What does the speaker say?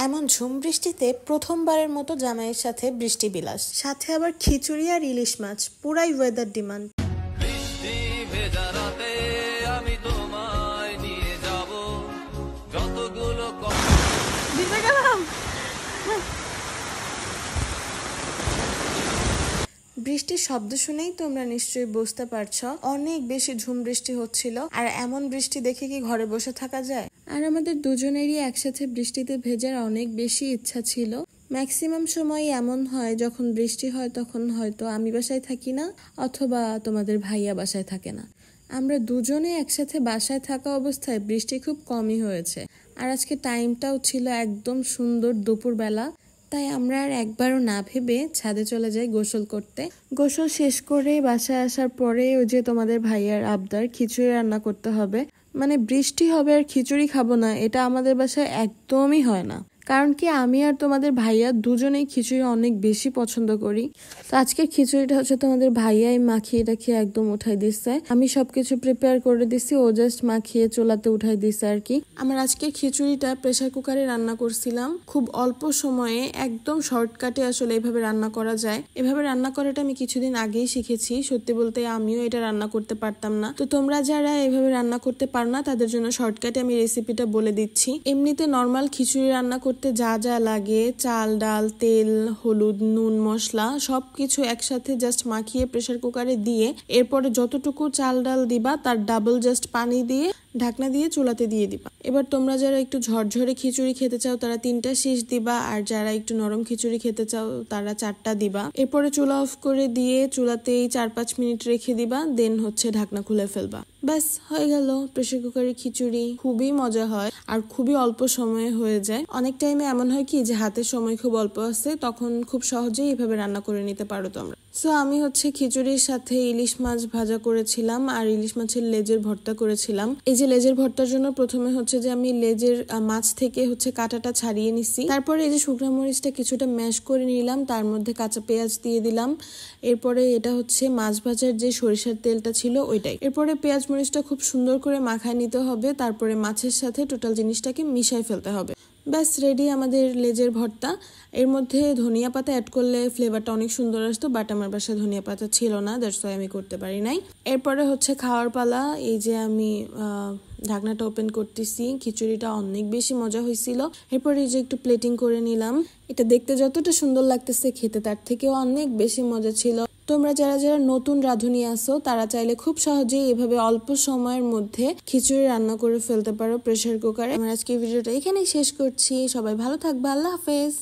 এমন ঝুম বৃষ্টিতে প্রথমবারের মতো জামাইয়ের সাথে বৃষ্টি বিলাস, সাথে আবার খিচুড়ি আর ইলিশ মাছ, পুরাই ওয়েদার ডিমান্ড। বৃষ্টির শব্দ শুনেই তোমরা নিশ্চয়ই বুঝতে পারছো অনেক বেশি ঝুম বৃষ্টি হচ্ছিল। আর এমন বৃষ্টি দেখে কি ঘরে বসে থাকা যায়? আর আমাদের দুজনেরই একসাথে বৃষ্টিতে ভেজার অনেক বেশি ইচ্ছা ছিল। ম্যাক্সিমাম সময় এমন হয় যখন বৃষ্টি হয় তখন হয়তো আমি বাসায় থাকি না, অথবা তোমাদের ভাইয়া বাসায় থাকে না। আমরা দুজনে একসাথে বাসায় থাকা অবস্থায় বৃষ্টি খুব কমই হয়েছে। আর আজকে টাইমটাও ছিল একদম সুন্দর দুপুরবেলা, তাই আমরা আর একবারও না ভেবে ছাদে চলে যাই গোসল করতে। গোসল শেষ করে বাসায় আসার পরে ওই যে তোমাদের ভাইয়ার আবদার খিচুড়ি রান্না করতে হবে। মানে বৃষ্টি হবে আর খিচুড়ি খাবো না, এটা আমাদের বাসায় একদমই হয় না। কারণ কি, আমি আর তোমাদের ভাইয়া দুজনেই খিচুড়ি অনেক বেশি পছন্দ করি। তো আজকের খিচুড়িটা হচ্ছে তোমাদের ভাইয়াই মাখিয়ে টাখিয়ে একদম উঠাই দিচ্ছে। আমি সবকিছু প্রিপেয়ার করে দিছি, ও জাস্ট মাখিয়ে চুলাতে উঠাই দিচ্ছে আর কি। আমার আজকের খিচুড়িটা প্রেসার কুকারে রান্না করছিলাম, খুব অল্প সময়ে একদম শর্টকাটে আসলে এভাবে রান্না করা যায়। এভাবে রান্না করাটা আমি কিছুদিন আগেই শিখেছি। সত্যি বলতে আমিও এটা রান্না করতে পারতাম না। তো তোমরা যারা এভাবে রান্না করতে পারো না তাদের জন্য শর্টকাটে আমি রেসিপিটা বলে দিচ্ছি। এমনিতে নর্মাল খিচুড়ি রান্না করতে যা যা লাগে, চাল, ডাল, তেল, হলুদ, নুন, মশলা সবকিছু একসাথে জাস্ট মাখিয়ে প্রেসার কুকারে দিয়ে এরপরে যতটুকু চাল ডাল দিবা তার ডাবল জাস্ট পানি দিয়ে ঢাকনা দিয়ে চুলাতে দিয়ে দিবা। এবার তোমরা যারা একটু ঝরঝরে খিচুড়ি খেতে চাও তারা 3টা শীষ দিবা, আর যারা একটু নরম খিচুড়ি খেতে চাও তারা 4টা দিবা। এরপরে চুলা অফ করে দিয়ে চুলাতেই 4-5 মিনিট রেখে দিবা, দেন হচ্ছে ঢাকনা খুলে ফেলবা। ব্যাস হয়ে গেল প্রেসার কুকারের খিচুড়ি। খুবই মজা হয় আর খুবই অল্প সময়ে হয়ে যায়। অনেক টাইমে এমন হয় কি যে হাতের সময় খুব অল্প আছে, তখন খুব সহজেই এভাবে রান্না করে নিতে পারো তোমরা। সো আমি হচ্ছে খিচুড়ির সাথে ইলিশ মাছ ভাজা করেছিলাম আর ইলিশ মাছের লেজের ভর্তা করেছিলাম। এই যে লেজের ভর্তার জন্য প্রথমে হচ্ছে যে আমি লেজের মাছ থেকে হচ্ছে কাঁটাটা ছাড়িয়ে নিছি। তারপরে এই যে শুকনো মরিচটা কিছুটা ম্যাশ করে নিলাম, তার মধ্যে কাঁচা পেঁয়াজ দিয়ে দিলাম। এরপরে এটা হচ্ছে মাছ ভাজার যে সরিষার তেলটা ছিল ওইটাই। এরপরে পেঁয়াজ মরিচটা খুব সুন্দর করে মাখায় নিতে হবে, তারপরে মাছের সাথে টোটাল জিনিসটাকে মিশাই ফেলতে হবে। ব্যাস রেডি আমাদের লেজের ভর্তা। এর মধ্যে ধনিয়া পাতা অ্যাড করলে ফ্লেভারটা অনেক সুন্দর আসতো, বাট আমার বাসায় ধনিয়া পাতা ছিল না, দ্যাটস ওয়াই আমি করতে পারি নাই। এরপরে হচ্ছে খাওয়ার পালা। এই যে আমি ঢাকনাটা ওপেন করতেছি। খিচুড়িটা অনেক বেশি মজা হয়েছিল। এরপরে এই যে একটু প্লেটিং করে নিলাম। এটা দেখতে যতটা সুন্দর লাগতেছে খেতে তার থেকেও অনেক বেশি মজা ছিল। তোমরা যারা যারা নতুন রাঁধুনি আছো তারা চাইলে খুব সহজেই এভাবে অল্প সময়ের মধ্যে খিচুড়ি রান্না করে ফেলতে পারো প্রেসার কুকারে। আমার আজকে ভিডিওটা এখানেই শেষ করছি। সবাই ভালো থাকবে, আল্লাহ হাফেজ।